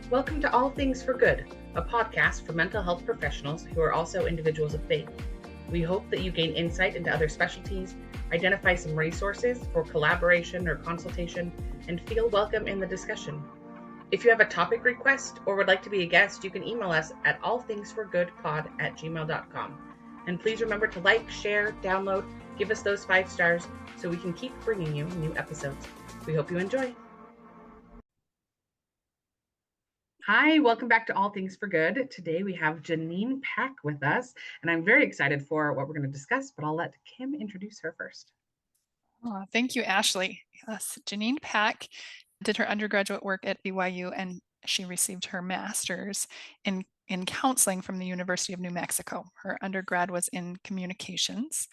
Welcome to All Things for Good, a podcast for mental health professionals who are also individuals of faith. We hope that you gain insight into other specialties, identify some resources for collaboration or consultation, and feel welcome in the discussion. If you have a topic request or would like to be a guest, you can email us at allthingsforgoodpod@gmail.com. And please remember to like, share, download, give us those 5 stars so we can keep bringing you new episodes. We hope you enjoy. Hi, welcome back to All Things for Good. Today we have Janine Pack with us, and I'm very excited for what we're going to discuss, but I'll let Kim introduce her first. Thank you, Ashley. Yes, Janine Pack did her undergraduate work at BYU, and she received her master's in counseling from the University of New Mexico. Her undergrad was in communications,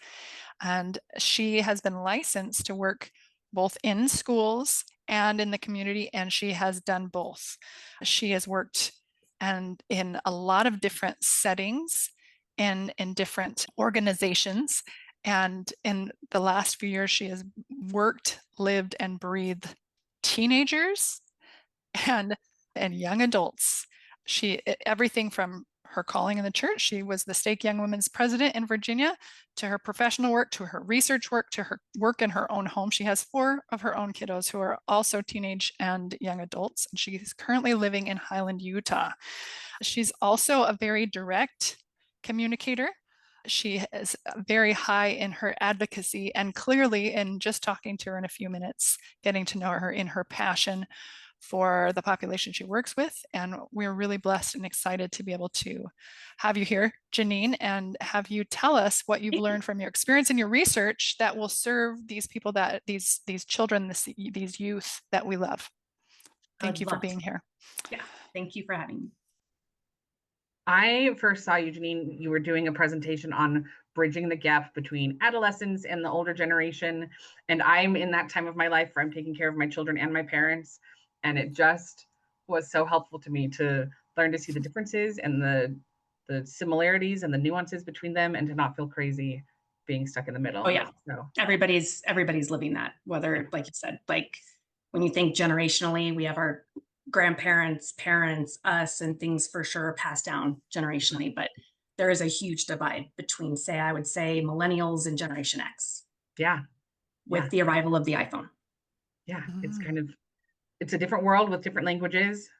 and she has been licensed to work both in schools and in the community, and she has done both. She has worked and in a lot of different settings in different organizations. And in the last few years, she has worked, lived, and breathed teenagers and young adults. Everything from her calling in the church, she was the Stake Young Women's president in Virginia, to her professional work, to her research work, to her work in her own home. She has 4 of her own kiddos who are also teenage and young adults, and she's currently living in Highland, Utah. She's also a very direct communicator. She is very high in her advocacy, and clearly, in just talking to her in a few minutes, getting to know her in her passion for the population she works with. And we're really blessed and excited to be able to have you here, Janine, and have you tell us what you've learned from your experience and your research that will serve these people, that these children, these youth that we love. Thank you for being here. Yeah, thank you for having me. I first saw you, Janine, you were doing a presentation on bridging the gap between adolescents and the older generation. And I'm in that time of my life where I'm taking care of my children and my parents. And it just was so helpful to me to learn to see the differences and the similarities and the nuances between them, and to not feel crazy being stuck in the middle. Oh yeah. So everybody's living that, whether, like you said, like when you think generationally, we have our grandparents, parents, us, and things for sure passed down generationally, but there is a huge divide between, I would say Millennials and Generation X. Yeah. With the arrival of the iPhone. Yeah. It's a different world with different languages,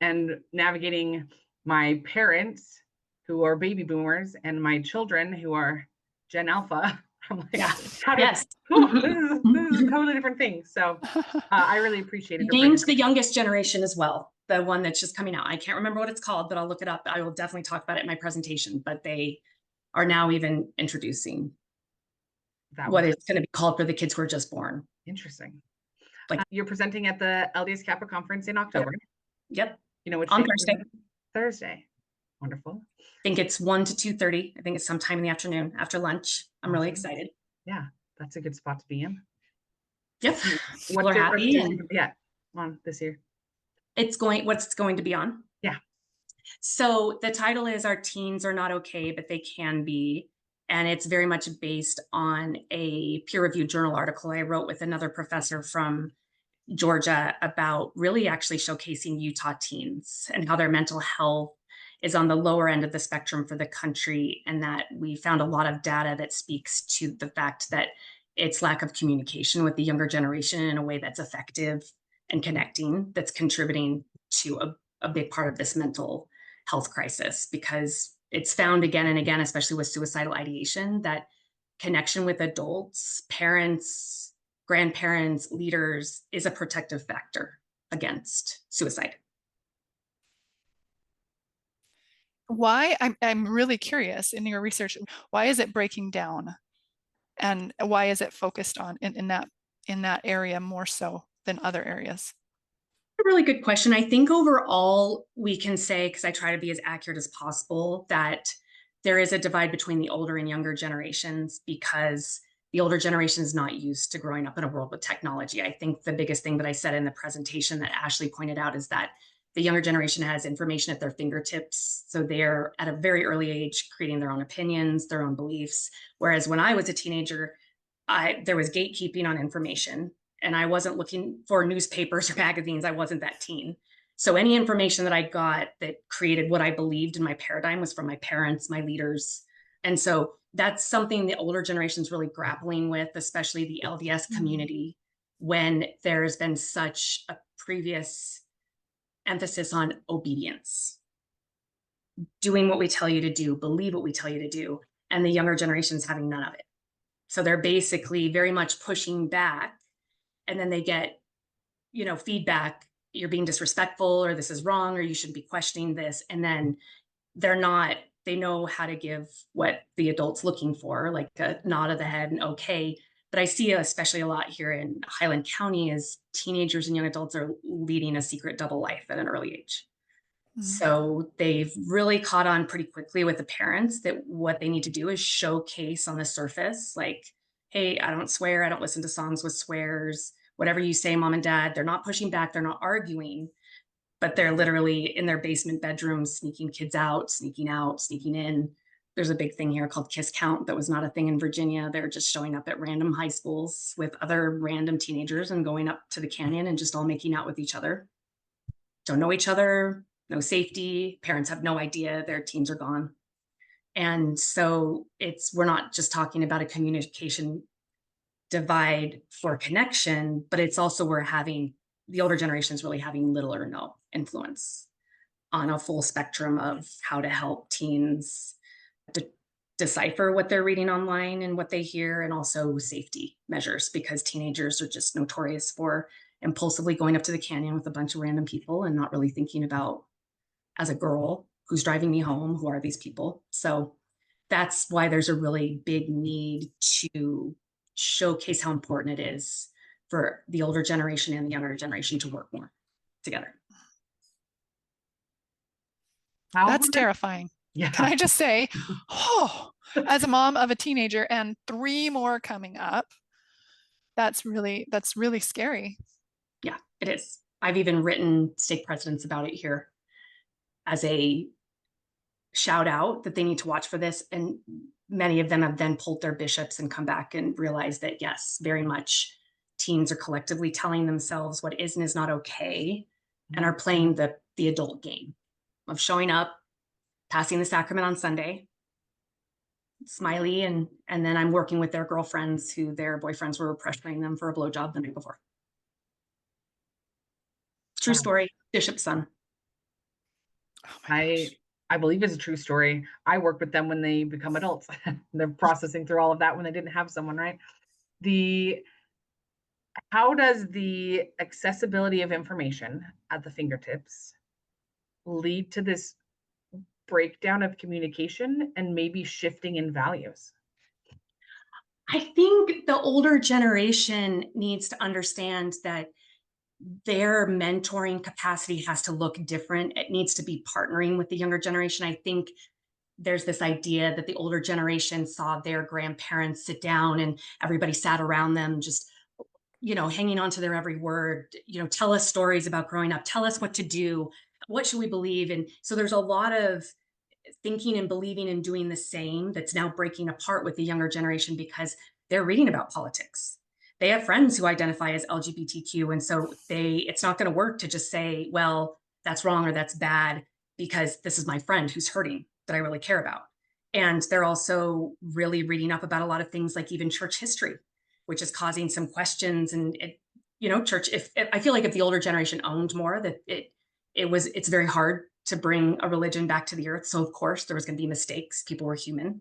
and navigating my parents who are baby boomers and my children who are Gen Alpha. I'm like, yes. This is a totally different thing. So I really appreciate it. You named the youngest generation as well, the one that's just coming out. I can't remember what it's called, but I'll look it up. I will definitely talk about it in my presentation, but they are now even introducing what is going to be called for the kids who are just born. Interesting. Like you're presenting at the LDS Kappa conference in October. Yep. You know, which on Thursday. Thursday. Wonderful. I think it's 1 to 2:30. I think it's sometime in the afternoon after lunch. I'm really excited. Yeah, that's a good spot to be in. Yep. People are happy. On this year. What's going to be on? Yeah. So the title is Our Teens Are Not Okay, But They Can Be. And it's very much based on a peer-reviewed journal article I wrote with another professor from Georgia about really actually showcasing Utah teens and how their mental health is on the lower end of the spectrum for the country. And that we found a lot of data that speaks to the fact that it's lack of communication with the younger generation in a way that's effective and connecting, that's contributing to a big part of this mental health crisis, because it's found again and again, especially with suicidal ideation, that connection with adults, parents, grandparents, leaders is a protective factor against suicide. Why? I'm really curious in your research, why is it breaking down? And why is it focused on in that area more so than other areas? A really good question. I think overall we can say, because I try to be as accurate as possible, that there is a divide between the older and younger generations, because the older generation is not used to growing up in a world with technology. I think the biggest thing that I said in the presentation that Ashley pointed out is that the younger generation has information at their fingertips. So they're at a very early age creating their own opinions, their own beliefs. Whereas when I was a teenager, there was gatekeeping on information. And I wasn't looking for newspapers or magazines. I wasn't that teen. So any information that I got that created what I believed in my paradigm was from my parents, my leaders. And so that's something the older generation's really grappling with, especially the LDS community, when there's been such a previous emphasis on obedience, doing what we tell you to do, believe what we tell you to do, and the younger generation's having none of it. So they're basically very much pushing back, and then they get, feedback, you're being disrespectful, or this is wrong, or you shouldn't be questioning this. And then they know how to give what the adult's looking for, like a nod of the head and okay. But I see especially a lot here in Highland County is teenagers and young adults are leading a secret double life at an early age. So they've really caught on pretty quickly with the parents that what they need to do is showcase on the surface, like, hey, I don't swear, I don't listen to songs with swears, whatever you say, mom and dad. They're not pushing back, they're not arguing, but they're literally in their basement bedrooms, sneaking kids out, sneaking in. There's a big thing here called kiss count that was not a thing in Virginia. They're just showing up at random high schools with other random teenagers and going up to the canyon and just all making out with each other. Don't know each other, no safety. Parents have no idea, their teens are gone. And so we're not just talking about a communication divide for connection, but it's also the older generation is really having little or no influence on a full spectrum of how to help teens decipher what they're reading online and what they hear, and also safety measures, because teenagers are just notorious for impulsively going up to the canyon with a bunch of random people and not really thinking about, as a girl, who's driving me home, who are these people? So that's why there's a really big need to showcase how important it is for the older generation and the younger generation to work more together. That's terrifying. Yeah. Can I just say, as a mom of a teenager and 3 more coming up, that's really scary. Yeah, it is. I've even written stake presidents about it here as a shout out that they need to watch for this. And many of them have then pulled their bishops and come back and realized that, yes, very much teens are collectively telling themselves what is and is not okay, and are playing the adult game of showing up, passing the sacrament on Sunday, smiley, and then I'm working with their girlfriends who their boyfriends were pressuring them for a blowjob the night before. True story, bishop's son. Oh I believe it's a true story. I work with them when they become adults. They're processing through all of that when they didn't have someone, right? How does the accessibility of information at the fingertips lead to this breakdown of communication and maybe shifting in values? I think the older generation needs to understand that their mentoring capacity has to look different. It needs to be partnering with the younger generation. I think there's this idea that the older generation saw their grandparents sit down and everybody sat around them, just, hanging on to their every word, tell us stories about growing up, tell us what to do, what should we believe? And so there's a lot of thinking and believing and doing the same that's now breaking apart with the younger generation because they're reading about politics. They have friends who identify as LGBTQ. And so it's not going to work to just say, well, that's wrong or that's bad because this is my friend who's hurting that I really care about. And they're also really reading up about a lot of things like even church history, which is causing some questions. And church, if I feel like if the older generation owned more, that it's very hard to bring a religion back to the earth. So of course there was going to be mistakes. People were human.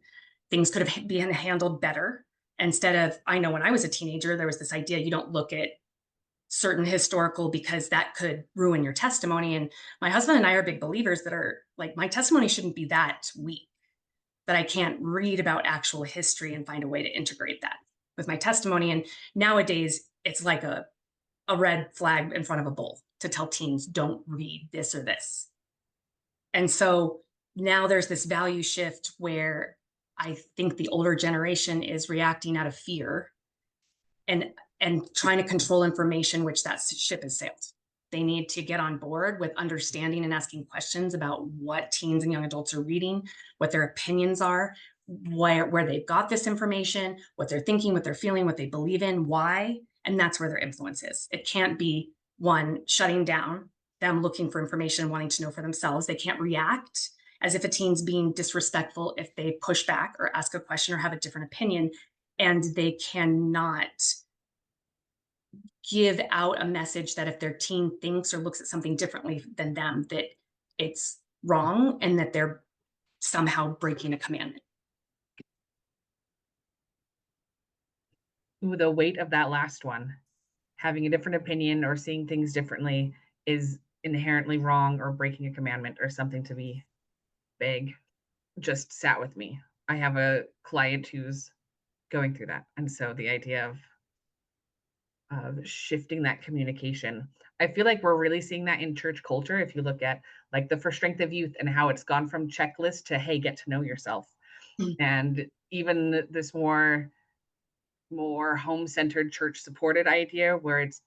Things could have been handled better. Instead of, I know when I was a teenager, there was this idea you don't look at certain historical because that could ruin your testimony. And my husband and I are big believers that are like, my testimony shouldn't be that weak, that I can't read about actual history and find a way to integrate that with my testimony. And nowadays it's like a red flag in front of a bull to tell teens, don't read this or this. And so now there's this value shift where I think the older generation is reacting out of fear and trying to control information, which that ship has sailed. They need to get on board with understanding and asking questions about what teens and young adults are reading, what their opinions are, where they've got this information, what they're thinking, what they're feeling, what they believe in, why. And that's where their influence is. It can't be one shutting down them looking for information, wanting to know for themselves. They can't react as if a teen's being disrespectful if they push back or ask a question or have a different opinion. And they cannot give out a message that if their teen thinks or looks at something differently than them, that it's wrong and that they're somehow breaking a commandment. Ooh, the weight of that last one, having a different opinion or seeing things differently, is inherently wrong or breaking a commandment or something to be big, just sat with me. I have a client who's going through that. And so the idea of shifting that communication, I feel like we're really seeing that in church culture. If you look at like the For Strength of Youth and how it's gone from checklist to, hey, get to know yourself. And even this more home-centered, church-supported idea where it's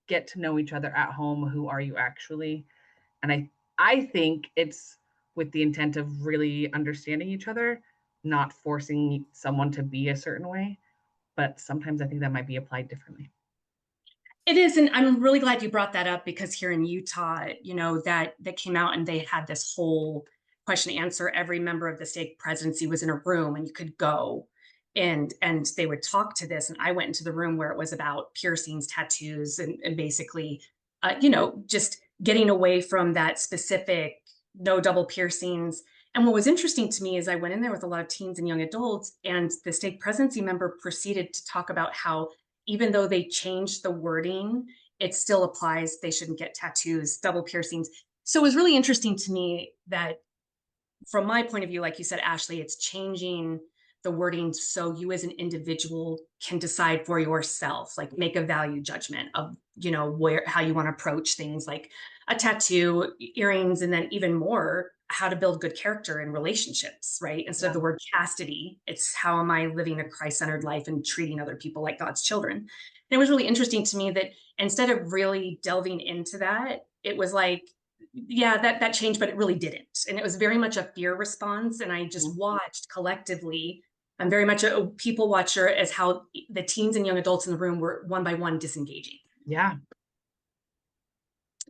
get to know each other at home. Who are you actually? And I think it's with the intent of really understanding each other, not forcing someone to be a certain way. But sometimes I think that might be applied differently. It is, and I'm really glad you brought that up, because here in Utah, you know, that came out and they had this whole question answer. Every member of the stake presidency was in a room and you could go and they would talk to this. And I went into the room where it was about piercings, tattoos, and basically, you know, just getting away from that specific no double piercings. And what was interesting to me is I went in there with a lot of teens and young adults, and the stake presidency member proceeded to talk about how even though they changed the wording, it still applies. They shouldn't get tattoos, double piercings. So it was really interesting to me that from my point of view, like you said, Ashley, it's changing the wording so you as an individual can decide for yourself, like make a value judgment of, you know, how you want to approach things like a tattoo, earrings, and then even more, how to build good character in relationships, right? Instead of the word chastity, it's how am I living a Christ-centered life and treating other people like God's children? And it was really interesting to me that instead of really delving into that, it was like, yeah, that changed, but it really didn't. And it was very much a fear response. And I just watched collectively. I'm very much a people watcher, as how the teens and young adults in the room were one by one disengaging. Yeah.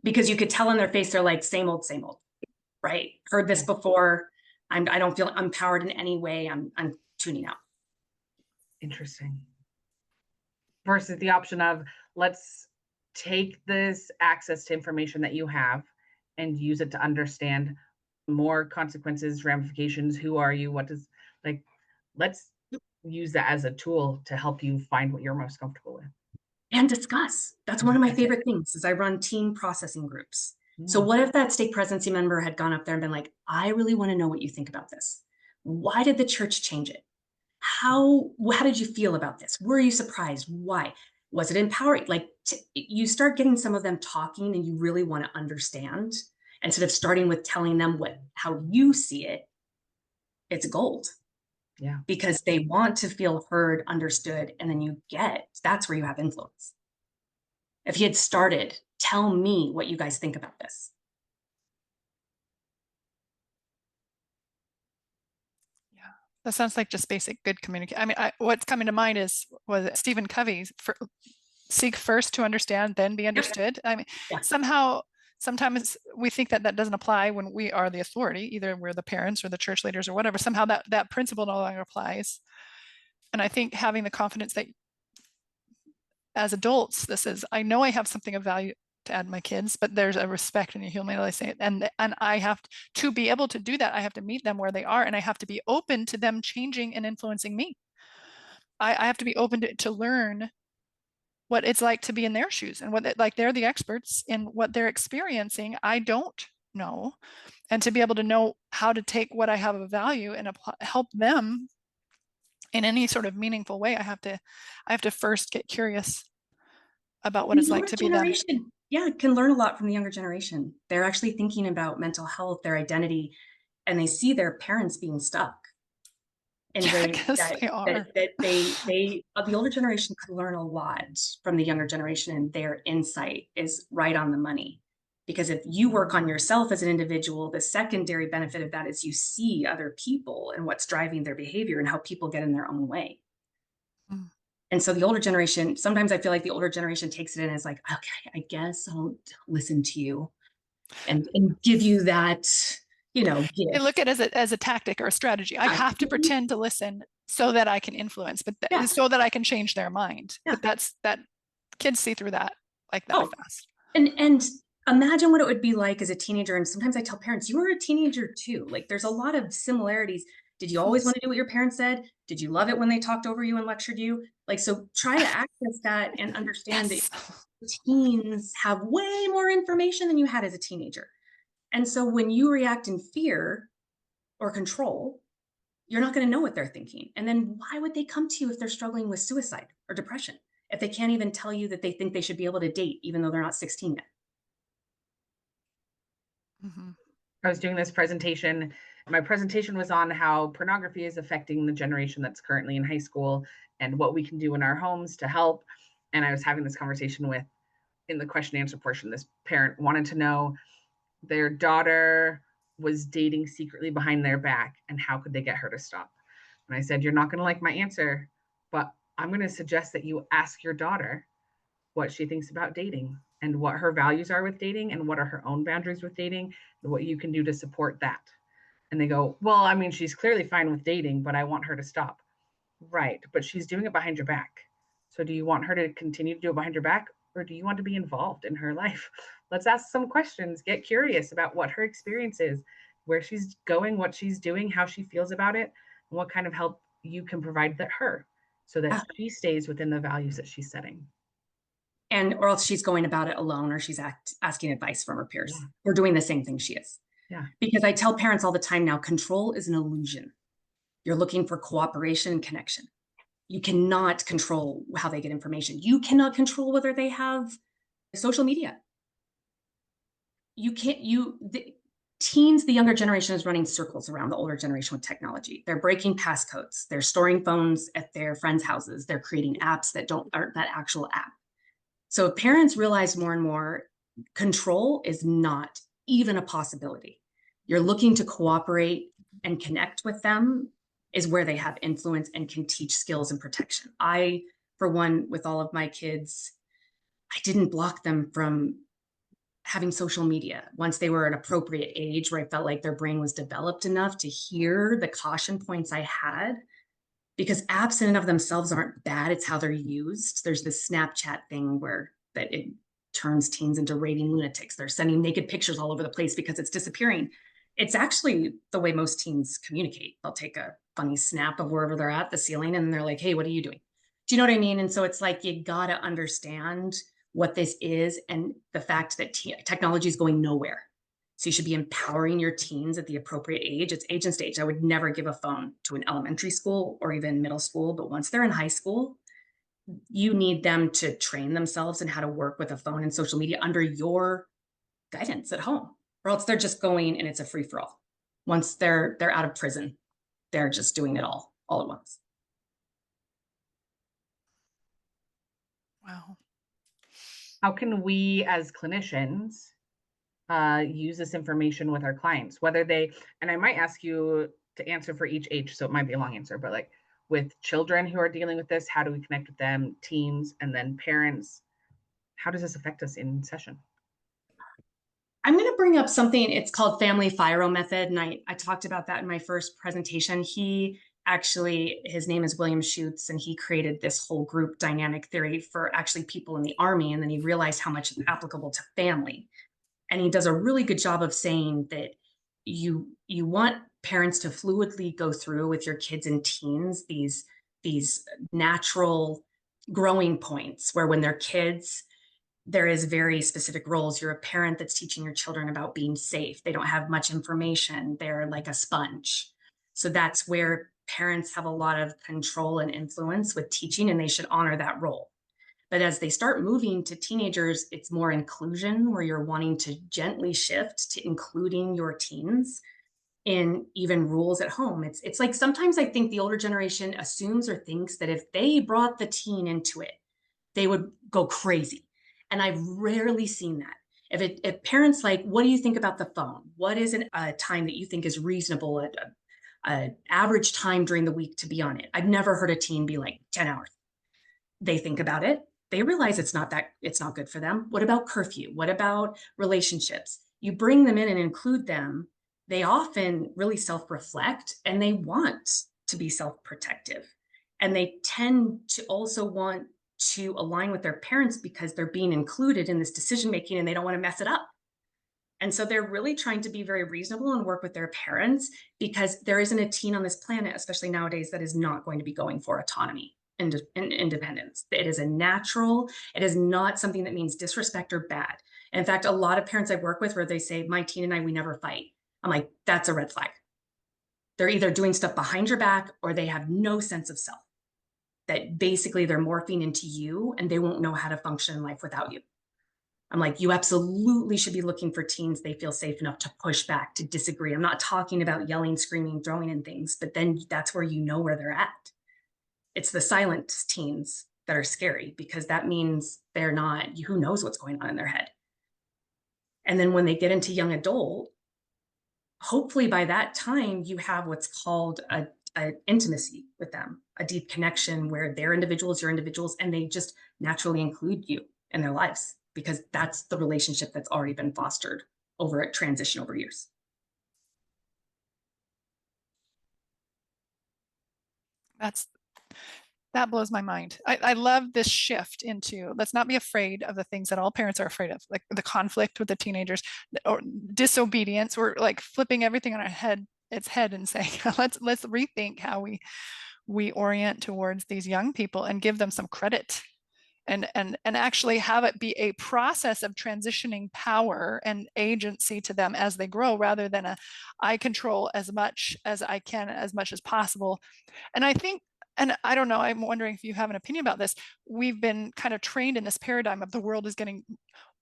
Because you could tell in their face, they're like, same old, right? Heard this before. I don't feel empowered in any way. I'm tuning out. Interesting. Versus the option of, let's take this access to information that you have and use it to understand more consequences, ramifications. Who are you? What does, like, let's use that as a tool to help you find what you're most comfortable with. And discuss. That's one of my favorite things, is I run teen processing groups. So what if that stake presidency member had gone up there and been like, I really want to know what you think about this. Why did the church change it? How did you feel about this? Were you surprised? Why? Was it empowering? Like, you start getting some of them talking and you really want to understand, instead of starting with telling them how you see it. It's gold. Yeah. Because they want to feel heard, understood, and then that's where you have influence. If he had started, tell me what you guys think about this. Yeah, that sounds like just basic good communication. I mean, what's coming to mind was Stephen Covey's seek first to understand, then be understood. I mean, sometimes we think that doesn't apply when we are the authority, either we're the parents or the church leaders or whatever. Somehow that principle no longer applies. And I think having the confidence that as adults, I know I have something of value to add to my kids, but there's a respect and a humility, and I have to be able to do that. I have to meet them where they are, and I have to be open to them changing and influencing me. I have to be open to learn what it's like to be in their shoes, and like they're the experts in what they're experiencing. I don't know, and to be able to know how to take what I have of value and help them in any sort of meaningful way. I have to first get curious about what it's like to be them. Yeah, can learn a lot from the younger generation. They're actually thinking about mental health, their identity, and they see their parents being stuck in ways that the older generation could learn a lot from the younger generation, and their insight is right on the money. Because if you work on yourself as an individual, the secondary benefit of that is you see other people and what's driving their behavior and how people get in their own way. Mm. And so the older generation, sometimes I feel like the older generation takes it in as like, okay, I guess I'll listen to you. and give you that, gift. They look at it as a tactic or a strategy. I have to pretend to listen so that I can influence, but so that I can change their mind. Yeah. But that kids see through that like that fast. And imagine what it would be like as a teenager. And sometimes I tell parents, you were a teenager too. Like there's a lot of similarities. Did you always want to do what your parents said? Did you love it when they talked over you and lectured you? Like, so try to access that and understand that teens have way more information than you had as a teenager. And so when you react in fear or control, you're not going to know what they're thinking. And then why would they come to you if they're struggling with suicide or depression, if they can't even tell you that they think they should be able to date, even though they're not 16 yet? Mm-hmm. I was doing this presentation. My presentation was on how pornography is affecting the generation that's currently in high school and what we can do in our homes to help. And I was having this conversation with, in the question and answer portion, this parent wanted to know their daughter was dating secretly behind their back and how could they get her to stop. And I said, you're not going to like my answer, but I'm going to suggest that you ask your daughter what she thinks about dating and what her values are with dating and what are her own boundaries with dating and what you can do to support that. And they go, well, I mean, she's clearly fine with dating, but I want her to stop. Right. But she's doing it behind your back. So do you want her to continue to do it behind your back, or do you want to be involved in her life? Let's ask some questions, get curious about what her experience is, where she's going, what she's doing, how she feels about it, and what kind of help you can provide her so that she stays within the values that she's setting. And or else she's going about it alone, or she's asking advice from her peers. Yeah. We're doing the same thing she is. Yeah. Because I tell parents all the time now, control is an illusion. You're looking for cooperation and connection. You cannot control how they get information. You cannot control whether they have social media. You can't, the teens, the younger generation is running circles around the older generation with technology. They're breaking passcodes. They're storing phones at their friends' houses. They're creating apps that aren't that actual app. So if parents realize more and more, control is not even a possibility. You're looking to cooperate and connect with them is where they have influence and can teach skills and protection. I, for one, with all of my kids, I didn't block them from having social media once they were at an appropriate age where I felt like their brain was developed enough to hear the caution points I had, because apps in and of themselves aren't bad. It's how they're used. There's this Snapchat thing where that it turns teens into raving lunatics. They're sending naked pictures all over the place because it's disappearing. It's actually the way most teens communicate. They'll take a funny snap of wherever they're at, the ceiling, and they're like, hey, what are you doing? Do you know what I mean? And so it's like, you got to understand what this is and the fact that technology is going nowhere. So you should be empowering your teens at the appropriate age. It's age and stage. I would never give a phone to an elementary school or even middle school, but once they're in high school, you need them to train themselves in how to work with a phone and social media under your guidance at home, or else they're just going and it's a free-for-all. Once they're out of prison, they're just doing it all at once. Wow. How can we as clinicians use this information with our clients, whether they, and I might ask you to answer for each age, so it might be a long answer, but like with children who are dealing with this, how do we connect with them, teens, and then parents? How does this affect us in session? I'm going to bring up something, it's called family FIRO method. And I talked about that in my first presentation. His name is William Schutz, and he created this whole group dynamic theory for actually people in the Army. And then he realized how much it's applicable to family. And he does a really good job of saying that you want parents to fluidly go through with your kids and teens these natural growing points where when they're kids, there is very specific roles. You're a parent that's teaching your children about being safe. They don't have much information. They're like a sponge. So that's where parents have a lot of control and influence with teaching, and they should honor that role. But as they start moving to teenagers, it's more inclusion, where you're wanting to gently shift to including your teens in even rules at home. It's like sometimes I think the older generation assumes or thinks that if they brought the teen into it, they would go crazy. And I've rarely seen that. If parents like, what do you think about the phone? What is a time that you think is reasonable at an average time during the week to be on it? I've never heard a teen be like 10 hours. They think about it. They realize it's not good for them. What about curfew? What about relationships? you bring them in and include them, they often really self-reflect and they want to be self-protective. And they tend to also want to align with their parents because they're being included in this decision-making and they don't want to mess it up. And so they're really trying to be very reasonable and work with their parents, because there isn't a teen on this planet, especially nowadays, that is not going to be going for autonomy and independence. It is a natural, it is not something that means disrespect or bad. In fact, a lot of parents I work with where they say, my teen and I, we never fight. I'm like, that's a red flag. They're either doing stuff behind your back or they have no sense of self. That basically they're morphing into you and they won't know how to function in life without you. I'm like, you absolutely should be looking for teens they feel safe enough to push back, to disagree. I'm not talking about yelling, screaming, throwing in things, but then that's where you know where they're at. It's the silent teens that are scary, because that means they're not, who knows what's going on in their head. And then when they get into young adult, hopefully by that time you have what's called a intimacy with them, a deep connection where they're individuals, you're individuals, and they just naturally include you in their lives, because that's the relationship that's already been fostered over a transition over years. That blows my mind. I love this shift into, let's not be afraid of the things that all parents are afraid of, like the conflict with the teenagers or disobedience. We're like flipping everything on its head and saying, let's rethink how we orient towards these young people and give them some credit, and actually have it be a process of transitioning power and agency to them as they grow, rather than I control as much as I can, as much as possible. And I think, and I don't know, I'm wondering if you have an opinion about this. We've been kind of trained in this paradigm of the world is getting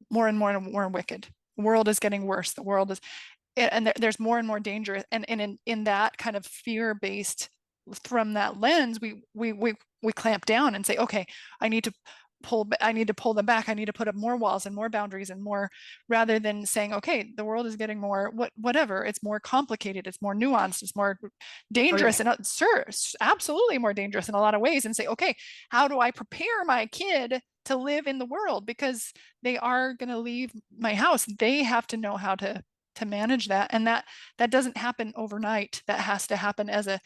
more and more and more wicked. The world is getting worse. The world is, and there's more and more danger. And in that kind of fear-based, from that lens, we clamp down and say, okay, I need to pull them back. I need to put up more walls and more boundaries and more, rather than saying, okay, the world is getting more, whatever, it's more complicated, it's more nuanced, it's more dangerous, and sure, absolutely more dangerous in a lot of ways, and say, okay, how do I prepare my kid to live in the world? Because they are going to leave my house. They have to know how to manage that. And that doesn't happen overnight. That has to happen as a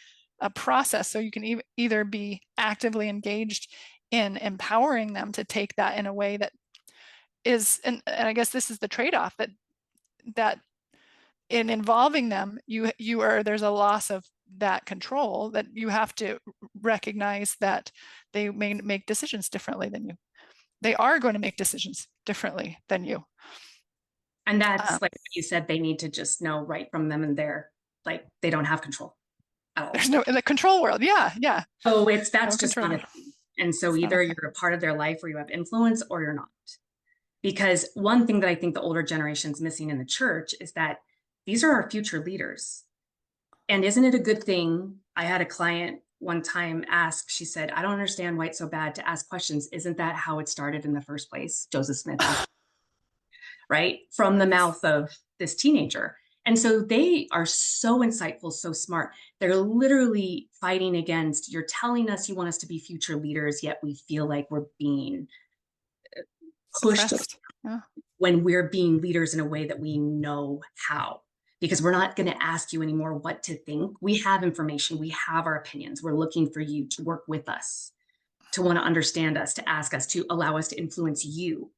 process. So you can either be actively engaged in empowering them to take that in a way that is, and I guess this is the trade-off, that in involving them, there's a loss of that control, that you have to recognize that they may make decisions differently than you. They are going to make decisions differently than you. And that's like you said, they need to just know right from them, and they're like, they don't have control at all. There's no, in the control world. Yeah. So that's just not a thing. And so either you're a part of their life where you have influence, or you're not. Because one thing that I think the older generation's missing in the church is that these are our future leaders. And isn't it a good thing? I had a client one time ask, she said, I don't understand why it's so bad to ask questions. Isn't that how it started in the first place? Joseph Smith, right? From the mouth of this teenager. And so they are so insightful, so smart. They're literally fighting against, you're telling us you want us to be future leaders, yet we feel like we're being pushed when we're being leaders in a way that we know how. Because we're not going to ask you anymore what to think. We have information. We have our opinions. We're looking for you to work with us, to want to understand us, to ask us, to allow us to influence you.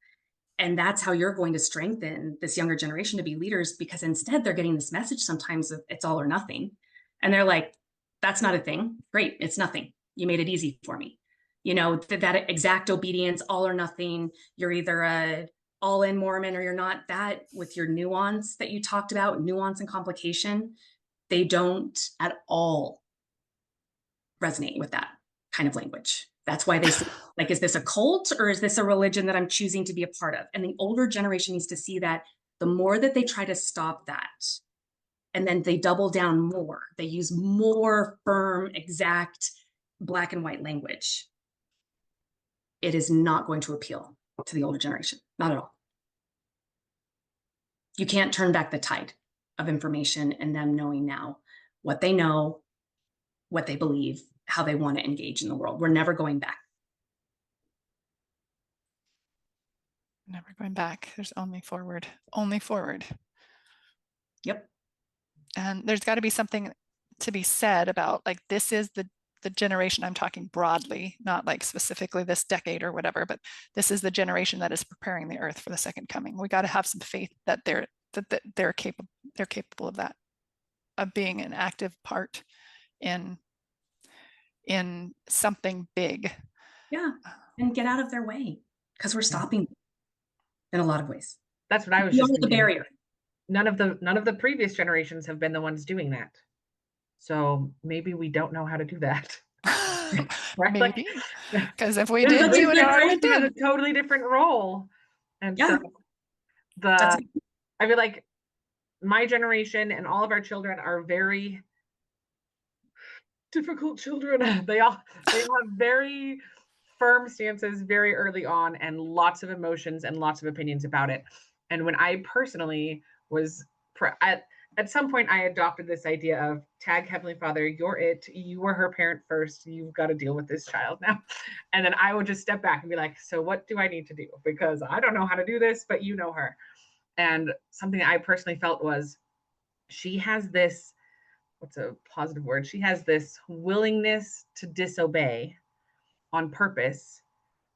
And that's how you're going to strengthen this younger generation to be leaders, because instead they're getting this message sometimes of it's all or nothing. And they're like, that's not a thing. Great. It's nothing. You made it easy for me. You know, that exact obedience, all or nothing. You're either a all-in Mormon or you're not. That, with your nuance that you talked about, nuance and complication, they don't at all resonate with that kind of language. That's why they say, like, is this a cult or is this a religion that I'm choosing to be a part of? And the older generation needs to see that the more that they try to stop that, and then they double down more, they use more firm, exact black and white language, it is not going to appeal to the older generation, not at all. You can't turn back the tide of information and them knowing now what they know, what they believe, how they want to engage in the world. We're never going back. Never going back. There's only forward. Only forward. Yep. And there's got to be something to be said about, like, this is the generation, I'm talking broadly, not like specifically this decade or whatever, but this is the generation that is preparing the earth for the second coming. We got to have some faith that they're capable of that, of being an active part in something big. Yeah. And get out of their way, because we're stopping in a lot of ways. That's what I was just the thinking. barrier. None of the previous generations have been the ones doing that. So maybe we don't know how to do that. Right? Maybe, because if we This did do it, generation has a totally different role. And Yeah. so I feel like my generation and all of our children are very difficult children. They all have very firm stances very early on, and lots of emotions and lots of opinions about it. And when I personally was at some point, I adopted this idea of tag Heavenly Father, you're it. You were her parent first. You've got to deal with this child now. And then I would just step back and be like, so what do I need to do? Because I don't know how to do this, but you know her. And something I personally felt was, she has this, what's a positive word? She has this willingness to disobey on purpose,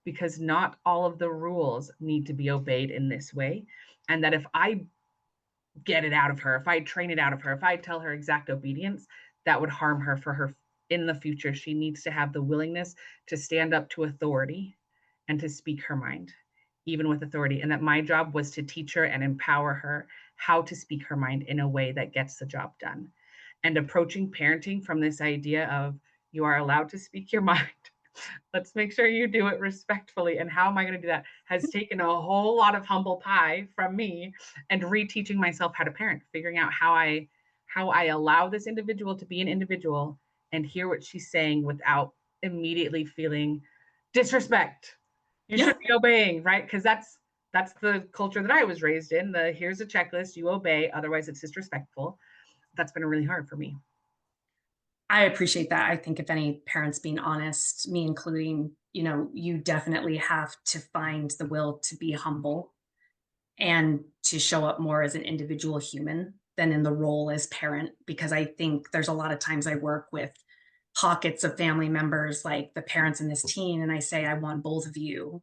because not all of the rules need to be obeyed in this way. And that if I get it out of her, if I train it out of her, if I tell her exact obedience, that would harm her for her in the future. She needs to have the willingness to stand up to authority and to speak her mind, even with authority. And that my job was to teach her and empower her how to speak her mind in a way that gets the job done. And approaching parenting from this idea of, you are allowed to speak your mind. Let's make sure you do it respectfully. And how am I going to do that? Has taken a whole lot of humble pie from me, and reteaching myself how to parent, figuring out how I allow this individual to be an individual and hear what she's saying without immediately feeling disrespect. You should be obeying, right? Because that's the culture that I was raised in. Here's a checklist, you obey, otherwise it's disrespectful. That's been really hard for me. I appreciate that. I think if any parents being honest, me including, you definitely have to find the will to be humble and to show up more as an individual human than in the role as parent. Because I think there's a lot of times I work with pockets of family members, like the parents in this teen, and I say, I want both of you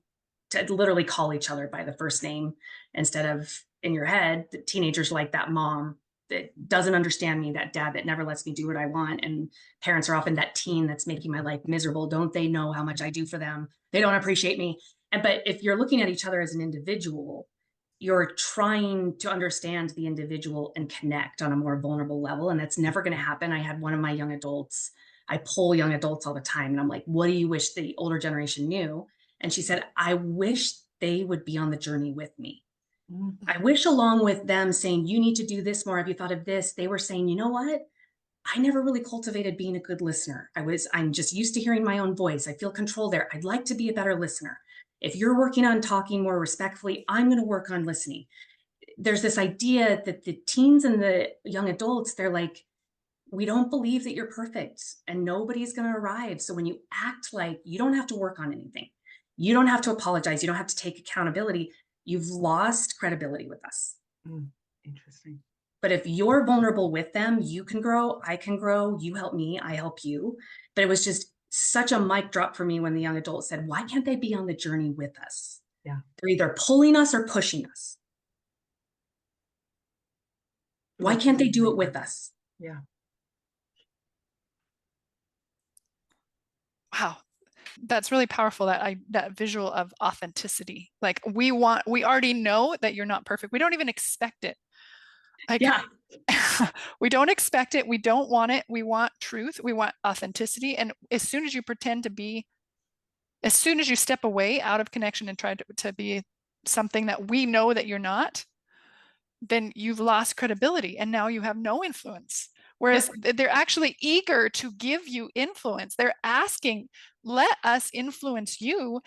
to literally call each other by the first name, instead of in your head, the teenagers like that mom that doesn't understand me, that dad that never lets me do what I want. And parents are often that teen that's making my life miserable. Don't they know how much I do for them? They don't appreciate me. But if you're looking at each other as an individual, you're trying to understand the individual and connect on a more vulnerable level. And that's never going to happen. I had one of my young adults, I poll young adults all the time, and I'm like, what do you wish the older generation knew? And she said, I wish they would be on the journey with me. I wish, along with them saying, you need to do this more, have you thought of this? They were saying, you know what? I never really cultivated being a good listener. I'm just used to hearing my own voice. I feel control there. I'd like to be a better listener. If you're working on talking more respectfully, I'm going to work on listening. There's this idea that the teens and the young adults, they're like, we don't believe that you're perfect and nobody's going to arrive. So when you act like you don't have to work on anything, you don't have to apologize, you don't have to take accountability, you've lost credibility with us. Interesting. But if you're vulnerable with them, you can grow, I can grow, you help me, I help you. But it was just such a mic drop for me when the young adult said, why can't they be on the journey with us? Yeah. They're either pulling us or pushing us. Why can't they do it with us? Yeah. Wow. That's really powerful, that visual of authenticity. Like, we already know that you're not perfect. We don't even expect it. Like, yeah. We don't expect it. We don't want it. We want truth. We want authenticity. And as soon as you as soon as you step away out of connection and try to be something that we know that you're not, then you've lost credibility and now you have no influence. Whereas they're actually eager to give you influence. They're asking, let us influence you.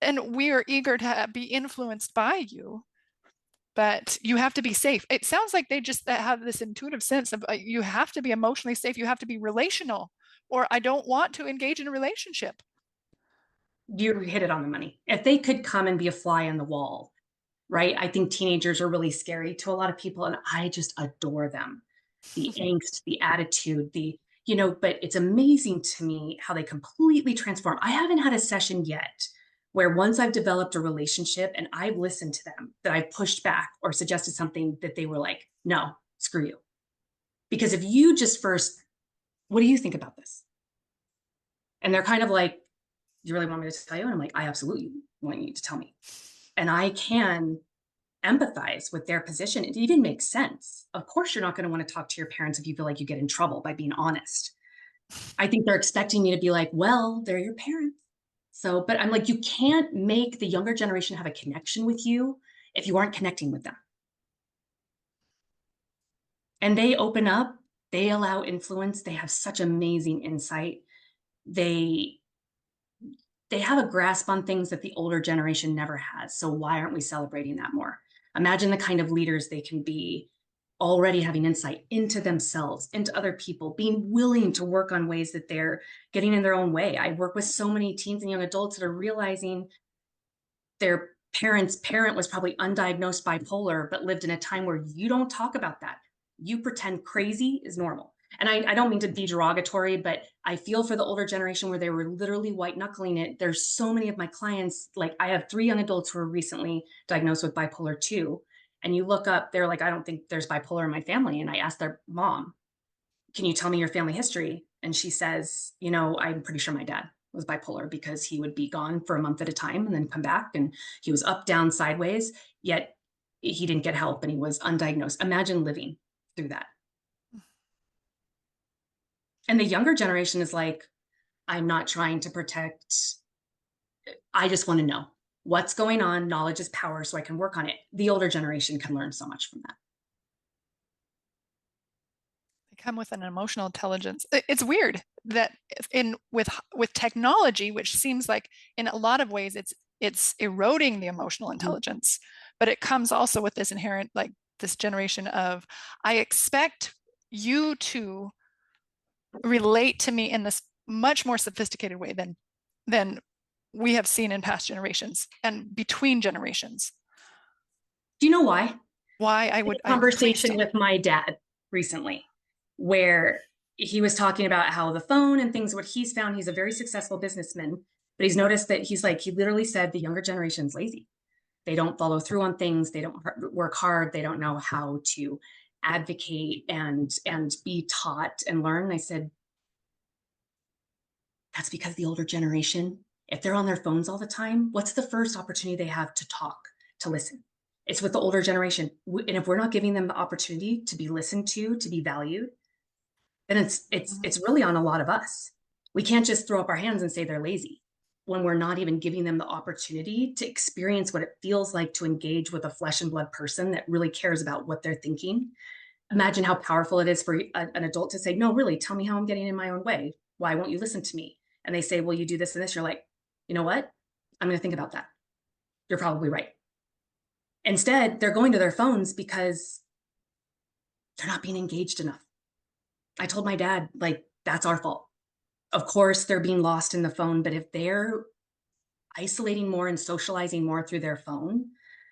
And we are eager to be influenced by you. But you have to be safe. It sounds like they just have this intuitive sense of you have to be emotionally safe. You have to be relational, or I don't want to engage in a relationship. You hit it on the money. If they could come and be a fly on the wall, right? I think teenagers are really scary to a lot of people, and I just adore them. The angst, the attitude, but it's amazing to me how they completely transform. I haven't had a session yet where once I've developed a relationship and I've listened to them, that I've pushed back or suggested something that they were like, no, screw you. Because if you just first, what do you think about this? And they're kind of like, you really want me to tell you? And I'm like, I absolutely want you to tell me. And I can empathize with their position. It even makes sense. Of course, you're not going to want to talk to your parents if you feel like you get in trouble by being honest. I think they're expecting you to be like, well, they're your parents. So, but I'm like, you can't make the younger generation have a connection with you if you aren't connecting with them. And they open up, they allow influence, they have such amazing insight. They have a grasp on things that the older generation never has. So why aren't we celebrating that more? Imagine the kind of leaders they can be, already having insight into themselves, into other people, being willing to work on ways that they're getting in their own way. I work with so many teens and young adults that are realizing their parent's parent was probably undiagnosed bipolar, but lived in a time where you don't talk about that. You pretend crazy is normal. And I don't mean to be derogatory, but I feel for the older generation where they were literally white knuckling it. There's so many of my clients, like I have 3 young adults who were recently diagnosed with bipolar 2. And you look up, they're like, I don't think there's bipolar in my family. And I asked their mom, can you tell me your family history? And she says, I'm pretty sure my dad was bipolar because he would be gone for a month at a time and then come back. And he was up, down, sideways, yet he didn't get help and he was undiagnosed. Imagine living through that. And the younger generation is like, I'm not trying to protect. I just want to know what's going on. Knowledge is power, so I can work on it. The older generation can learn so much from that. They come with an emotional intelligence. It's weird that with technology, which seems like in a lot of ways it's eroding the emotional intelligence, but it comes also with this inherent, like this generation of, I expect you to relate to me in this much more sophisticated way than we have seen in past generations and between generations. Do you know why? Why I would conversation with my dad recently where he was talking about how the phone and things, what he's found, he's a very successful businessman, but he's noticed that he literally said the younger generation's lazy. They don't follow through on things. They don't work hard. They don't know how to advocate and be taught and learn. And I said, that's because the older generation, if they're on their phones all the time, what's the first opportunity they have to talk, to listen? It's with the older generation. And if we're not giving them the opportunity to be listened to be valued, then it's really on a lot of us. We can't just throw up our hands and say they're lazy when we're not even giving them the opportunity to experience what it feels like to engage with a flesh and blood person that really cares about what they're thinking. Imagine how powerful it is for an adult to say, no, really, tell me how I'm getting in my own way. Why won't you listen to me? And they say, well, you do this and this. You're like, you know what? I'm going to think about that. You're probably right. Instead, they're going to their phones because they're not being engaged enough. I told my dad, like, that's our fault. Of course, they're being lost in the phone, but if they're isolating more and socializing more through their phone,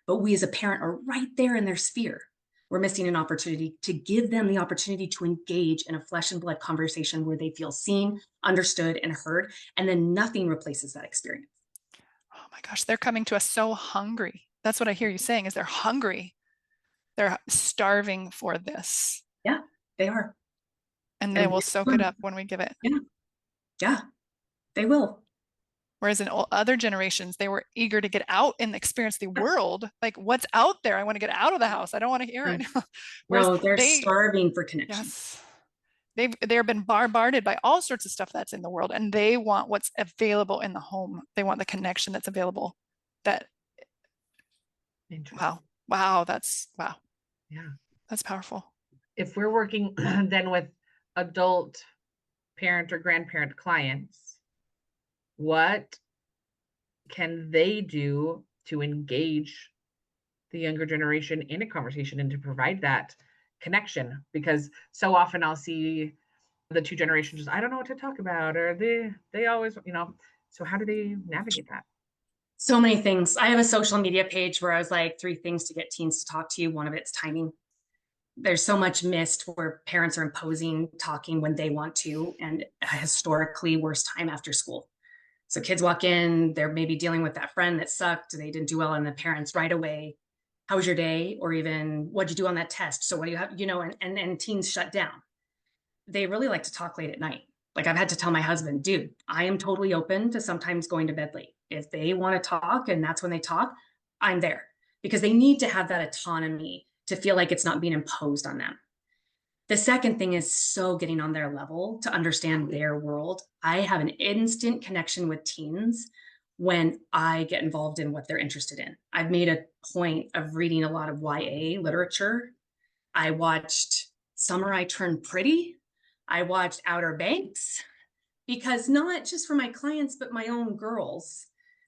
but we as a parent are right there in their sphere, we're missing an opportunity to give them the opportunity to engage in a flesh and blood conversation where they feel seen, understood, and heard, and then nothing replaces that experience. Oh my gosh, they're coming to us so hungry. That's what I hear you saying, is they're hungry. They're starving for this. Yeah, they are. And they will soak it up when we give it. Yeah, they will. Whereas in other generations, they were eager to get out and experience the world. Like, what's out there? I want to get out of the house. I don't want to hear it. No, they're starving for connection. Yes. They've been bombarded by all sorts of stuff that's in the world, and they want what's available in the home. They want the connection that's available. Wow. That's wow. Yeah. That's powerful. If we're working then with adult parent or grandparent clients, what can they do to engage the younger generation in a conversation and to provide that connection? Because so often I'll see the two generations just, I don't know what to talk about, or they always, so how do they navigate that? So many things. I have a social media page where I was like, 3 things to get teens to talk to you. One of it's timing. There's so much missed where parents are imposing talking when they want to, and historically worst time after school. So kids walk in, they're maybe dealing with that friend that sucked, they didn't do well, and the parents right away, how was your day? Or even, what'd you do on that test? So what do you have, and teens shut down. They really like to talk late at night. Like I've had to tell my husband, dude, I am totally open to sometimes going to bed late. If they want to talk and that's when they talk, I'm there, because they need to have that autonomy to feel like it's not being imposed on them. The second thing is so getting on their level to understand their world. I have an instant connection with teens when I get involved in what they're interested in. I've made a point of reading a lot of YA literature. I watched Summer I Turned Pretty. I watched Outer Banks, because not just for my clients, but my own girls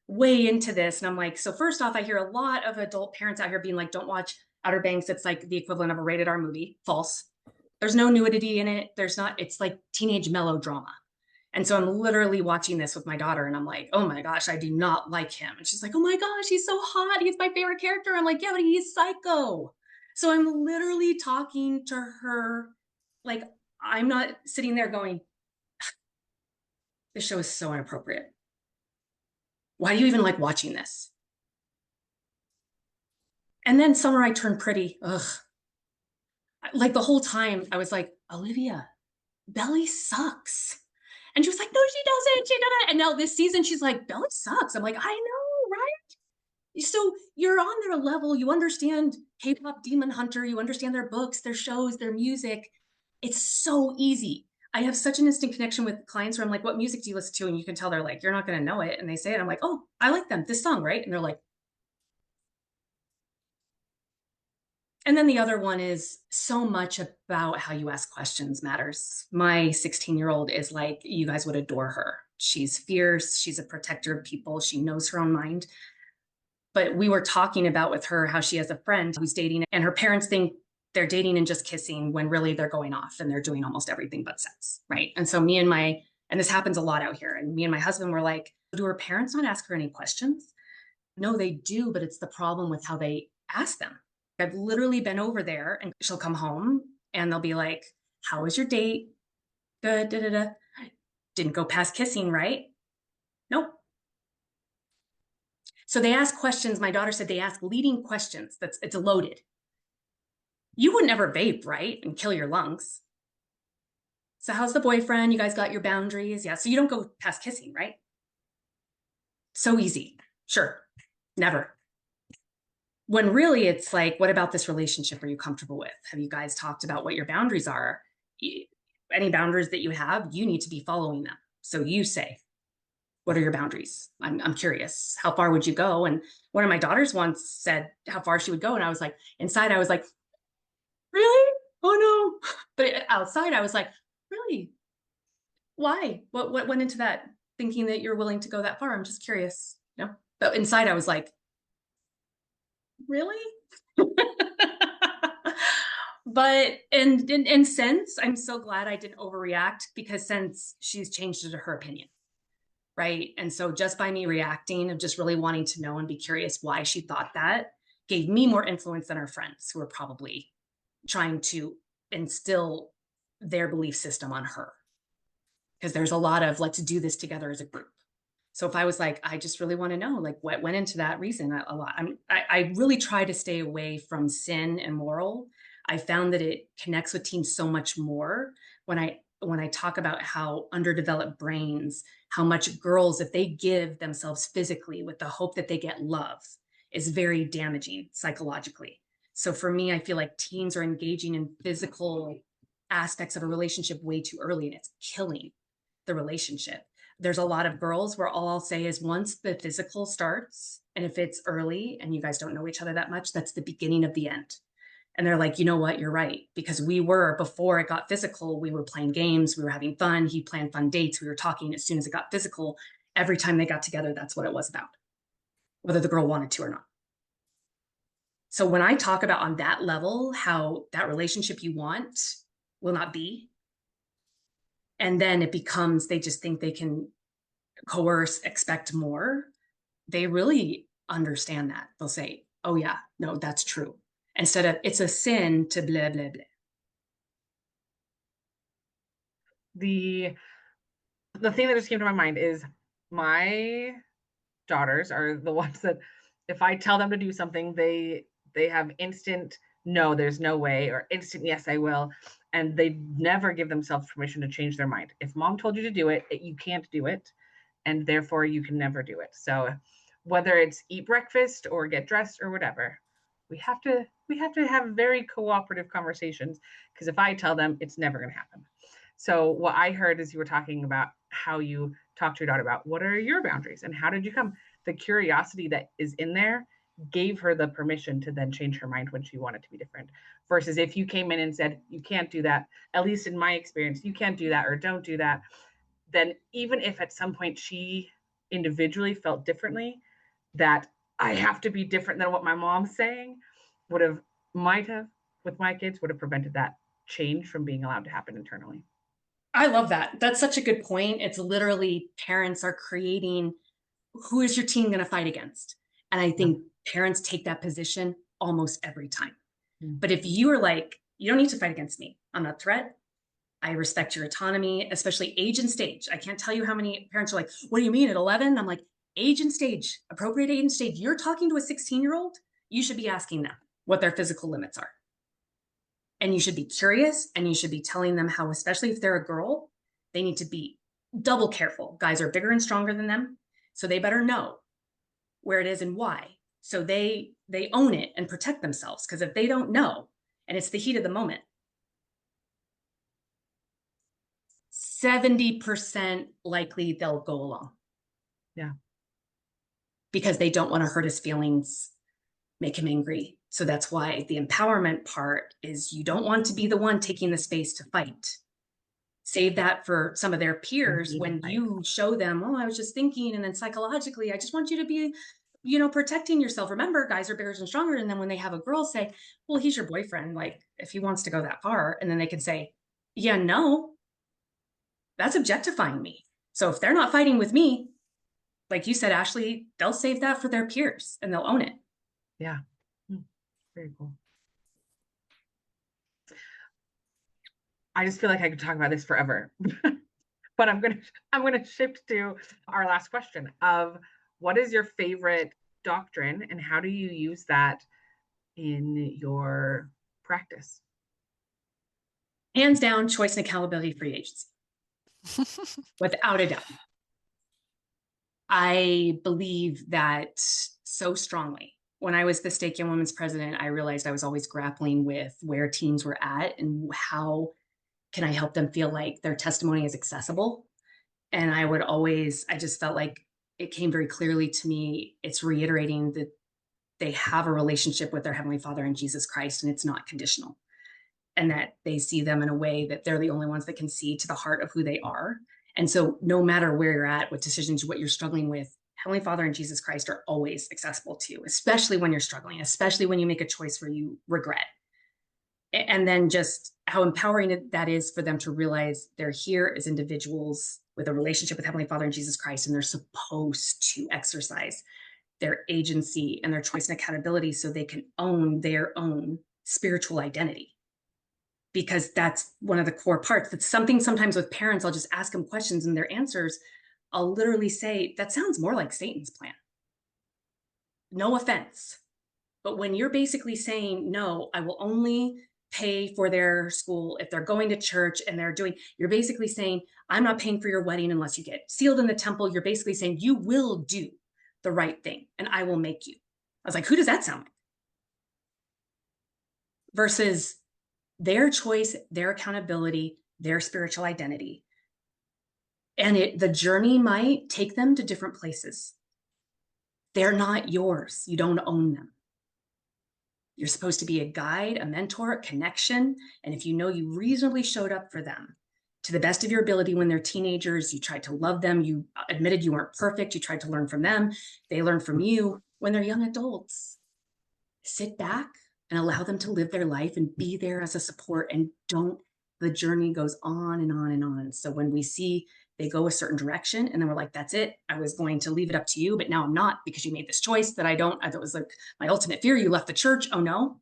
way into this. And I'm like, so first off, I hear a lot of adult parents out here being like, don't watch Outer Banks. It's like the equivalent of a rated R movie. False. There's no nudity in it. There's not, it's like teenage melodrama. And so I'm literally watching this with my daughter and I'm like, oh my gosh, I do not like him. And she's like, oh my gosh, he's so hot. He's my favorite character. I'm like, yeah, but he's psycho. So I'm literally talking to her. Like, I'm not sitting there going, this show is so inappropriate. Why do you even like watching this? And then Summer I Turned Pretty. Ugh. Like the whole time I was like, Olivia, Belly sucks. And she was like, no, she doesn't. She doesn't. And now this season, she's like, Belly sucks. I'm like, I know, right? So you're on their level. You understand K-pop Demon Hunter. You understand their books, their shows, their music. It's so easy. I have such an instant connection with clients where I'm like, what music do you listen to? And you can tell they're like, you're not going to know it. And they say it. I'm like, oh, I like them. This song, right? And they're like, and then the other one is so much about how you ask questions matters. My 16-year-old is like, you guys would adore her. She's fierce. She's a protector of people. She knows her own mind. But we were talking about with her how she has a friend who's dating and her parents think they're dating and just kissing when really they're going off and they're doing almost everything but sex, right? And so and this happens a lot out here, and me and my husband were like, do her parents not ask her any questions? No, they do, but it's the problem with how they ask them. I've literally been over there and she'll come home and they'll be like, how was your date? Good, da, da, da. Didn't go past kissing, right? Nope. So they ask questions. My daughter said they ask leading questions. It's loaded. You would never vape, right? And kill your lungs. So how's the boyfriend? You guys got your boundaries? Yeah. So you don't go past kissing, right? So easy. Sure. Never. When really it's like, what about this relationship are you comfortable with? Have you guys talked about what your boundaries are? Any boundaries that you have, you need to be following them. So you say, what are your boundaries? I'm curious. How far would you go? And one of my daughters once said how far she would go. And I was like, inside, I was like, really? Oh no. But outside, I was like, really? Why? What went into that? Thinking that you're willing to go that far? I'm just curious. No. But inside, I was like, really? But and since I'm so glad I didn't overreact, because since she's changed her opinion, right? And so just by me reacting of just really wanting to know and be curious why she thought that gave me more influence than her friends who were probably trying to instill their belief system on her. Because there's a lot of let's do this together as a group. So if I was like, I just really want to know, like what went into that reason a lot. I really try to stay away from sin and moral. I found that it connects with teens so much more when I talk about how underdeveloped brains, how much girls, if they give themselves physically with the hope that they get love, is very damaging psychologically. So for me, I feel like teens are engaging in physical aspects of a relationship way too early, and it's killing the relationship. There's a lot of girls where all I'll say is once the physical starts, and if it's early and you guys don't know each other that much, that's the beginning of the end. And they're like, you know what, you're right. Because before it got physical, we were playing games, we were having fun. He planned fun dates. We were talking. As soon as it got physical, every time they got together, that's what it was about, whether the girl wanted to or not. So when I talk about on that level, how that relationship you want will not be, and then it becomes, they just think they can coerce, expect more. they really understand that. They'll say, oh yeah, no, that's true. Instead of, it's a sin to blah, blah, blah. The thing that just came to my mind is my daughters are the ones that if I tell them to do something, they have instant no, there's no way, or instant yes, I will. And they never give themselves permission to change their mind. If mom told you to do it, you can't do it. And therefore you can never do it. So whether it's eat breakfast or get dressed or whatever, we have to have very cooperative conversations, because if I tell them, it's never going to happen. So what I heard is you were talking about how you talk to your daughter about what are your boundaries and how did you come. The curiosity that is in there gave her the permission to then change her mind when she wanted to be different, versus if you came in and said you can't do that, at least in my experience, you can't do that or don't do that, then even if at some point she individually felt differently, that I have to be different than what my mom's saying might have with my kids would have prevented that change from being allowed to happen internally. I love that. That's such a good point. It's literally parents are creating, who is your teen going to fight against? And I think parents take that position almost every time. Mm-hmm. But if you are like, you don't need to fight against me. I'm not a threat. I respect your autonomy, especially age and stage. I can't tell you how many parents are like, what do you mean at 11? I'm like, age and stage, appropriate age and stage. You're talking to a 16-year-old, you should be asking them what their physical limits are. And you should be curious, and you should be telling them how, especially if they're a girl, they need to be double careful. Guys are bigger and stronger than them, so they better know where it is and why. So they own it and protect themselves, because if they don't know, and it's the heat of the moment, 70% likely they'll go along. Yeah. Because they don't want to hurt his feelings, make him angry. So that's why the empowerment part is you don't want to be the one taking the space to fight. Save that for some of their peers when you show them, oh, I was just thinking, and then psychologically, I just want you to be, protecting yourself. Remember, guys are bigger and stronger. And then when they have a girl say, well, he's your boyfriend, like if he wants to go that far, and then they can say, yeah, no, that's objectifying me. So if they're not fighting with me, like you said, Ashley, they'll save that for their peers and they'll own it. Yeah. Very cool. I just feel like I could talk about this forever, but I'm gonna shift to our last question of what is your favorite doctrine and how do you use that in your practice? Hands down, choice and accountability free agency. Without a doubt. I believe that so strongly. When I was the Stake Young Women's president, I realized I was always grappling with where teens were at and how can I help them feel like their testimony is accessible. And I just felt like it came very clearly to me. It's reiterating that they have a relationship with their Heavenly Father in Jesus Christ, and it's not conditional. And that they see them in a way that they're the only ones that can see to the heart of who they are. And so no matter where you're at, what decisions, what you're struggling with, Heavenly Father and Jesus Christ are always accessible to you, especially when you're struggling, especially when you make a choice where you regret. And then just how empowering that is for them to realize they're here as individuals with a relationship with Heavenly Father and Jesus Christ, and they're supposed to exercise their agency and their choice and accountability so they can own their own spiritual identity. Because that's one of the core parts. That's something sometimes with parents, I'll just ask them questions and their answers, I'll literally say, that sounds more like Satan's plan. No offense. But when you're basically saying, no, I will only pay for their school if they're going to church and you're basically saying, I'm not paying for your wedding unless you get sealed in the temple. You're basically saying you will do the right thing and I will make you. I was like, who does that sound like? Versus their choice, their accountability, their spiritual identity. And the journey might take them to different places. They're not yours. You don't own them. You're supposed to be a guide, a mentor, a connection. And if you know you reasonably showed up for them to the best of your ability when they're teenagers, you tried to love them, you admitted you weren't perfect, you tried to learn from them, they learned from you. When they're young adults, sit back and allow them to live their life and be there as a support, and the journey goes on and on and on. So when we see they go a certain direction, and then we're like, that's it. I was going to leave it up to you, but now I'm not, because you made this choice that I thought was like my ultimate fear. You left the church. Oh no.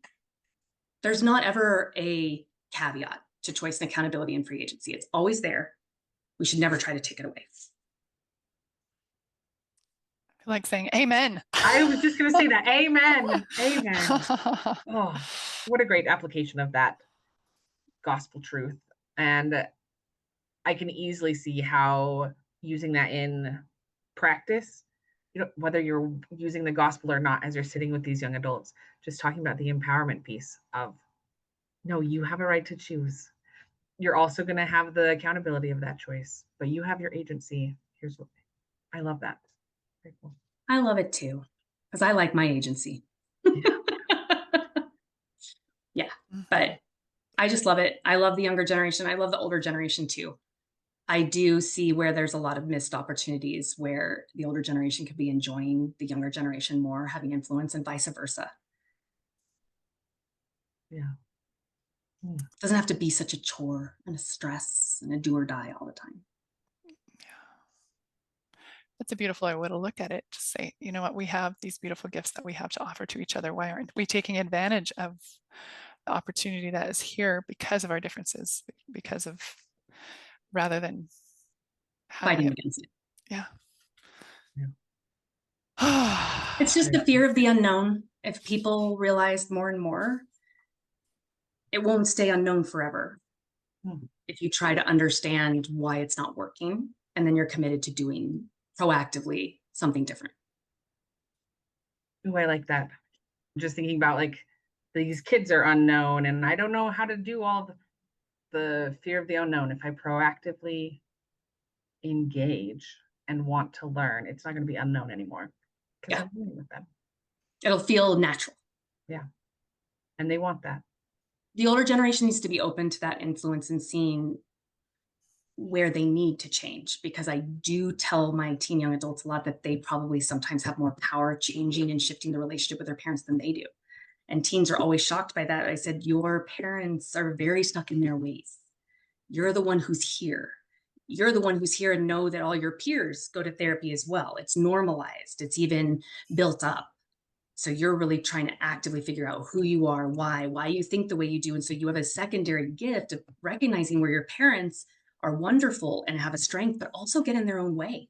There's not ever a caveat to choice and accountability and free agency. It's always there. We should never try to take it away. I like saying amen. I was just going to say that. Amen. Amen. Oh, what a great application of that gospel truth. And I can easily see how using that in practice, whether you're using the gospel or not, as you're sitting with these young adults, just talking about the empowerment piece of, no, you have a right to choose. You're also going to have the accountability of that choice, but you have your agency. Here's what I love that. Very cool. I love it too, because I like my agency. Yeah, but I just love it. I love the younger generation. I love the older generation too. I do see where there's a lot of missed opportunities where the older generation could be enjoying the younger generation more, having influence, and vice versa. Yeah. It doesn't have to be such a chore and a stress and a do or die all the time. That's a beautiful way to look at it. To say, you know what, we have these beautiful gifts that we have to offer to each other. Why aren't we taking advantage of the opportunity that is here because of our differences, rather than fighting against it? Yeah. It's just the fear of the unknown. If people realize more and more, it won't stay unknown forever. If you try to understand why it's not working, and then you're committed to doing proactively something different. Ooh, I like that. I'm just thinking about, like, these kids are unknown, and I don't know how to do all the fear of the unknown. If I proactively engage and want to learn, it's not going to be unknown anymore, because I'm learning with them. It'll feel natural. Yeah. And they want that. The older generation needs to be open to that influence and seeing where they need to change, because I do tell my teen young adults a lot that they probably sometimes have more power changing and shifting the relationship with their parents than they do. And teens are always shocked by that. I said, your parents are very stuck in their ways. You're the one who's here. You're the one who's here, and know that all your peers go to therapy as well. It's normalized. It's even built up. So you're really trying to actively figure out who you are, why you think the way you do. And so you have a secondary gift of recognizing where your parents are wonderful and have a strength, but also get in their own way.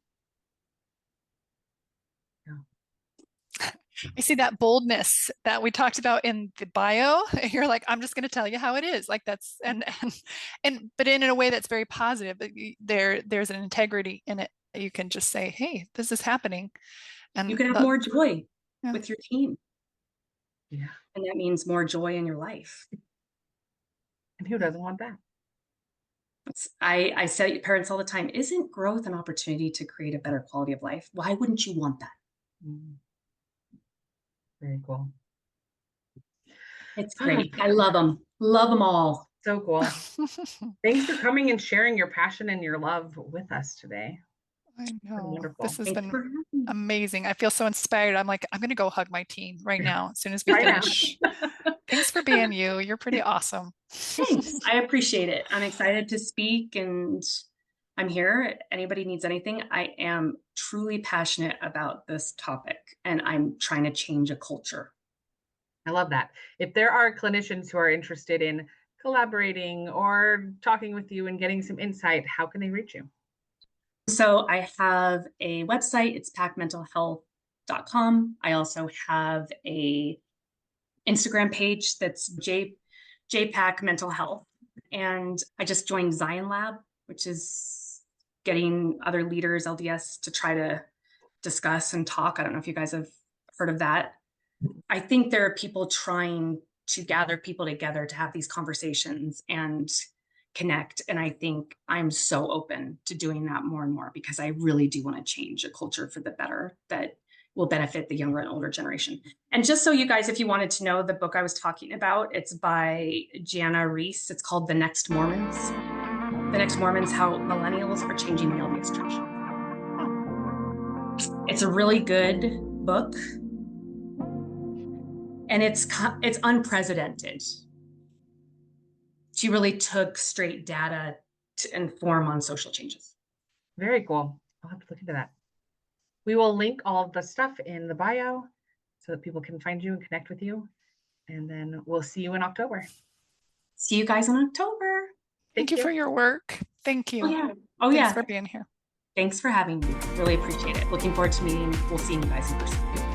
I see that boldness that we talked about in the bio. You're like, I'm just going to tell you how it is. Like that's, but in a way that's very positive. There's an integrity in it. You can just say, hey, this is happening. And you can have more joy with your team. Yeah. And that means more joy in your life. And who doesn't want that? I say to parents all the time, isn't growth an opportunity to create a better quality of life? Why wouldn't you want that? Very cool. It's great. I love them. Love them all. So cool. Thanks for coming and sharing your passion and your love with us today. I know. Wonderful. This has been amazing. I feel so inspired. I'm like, I'm going to go hug my team right now as soon as we finish. Thanks for being you. You're pretty awesome. Thanks. I appreciate it. I'm excited to speak, and I'm here. Anybody needs anything. I am truly passionate about this topic, and I'm trying to change a culture. I love that. If there are clinicians who are interested in collaborating or talking with you and getting some insight, how can they reach you? So I have a website. It's packmentalhealth.com. I also have a Instagram page that's JPAC Mental Health. And I just joined Zion Lab, which is getting other leaders, LDS, to try to discuss and talk. I don't know if you guys have heard of that. I think there are people trying to gather people together to have these conversations and connect. And I think I'm so open to doing that more and more, because I really do want to change a culture for the better that will benefit the younger and older generation. And just so you guys, if you wanted to know the book I was talking about, it's by Jana Reese. It's called The Next Mormons. The Next Mormons, How Millennials Are Changing the LDS Church. It's a really good book. And it's unprecedented. She really took straight data to inform on social changes. Very cool. I'll have to look into that. We will link all of the stuff in the bio so that people can find you and connect with you. And then we'll see you in October. See you guys in October. Thank you for your work. Thank you. Oh, yeah. Oh, Thanks yeah. for being here. Thanks for having me. Really appreciate it. Looking forward to meeting. We'll see you guys in person.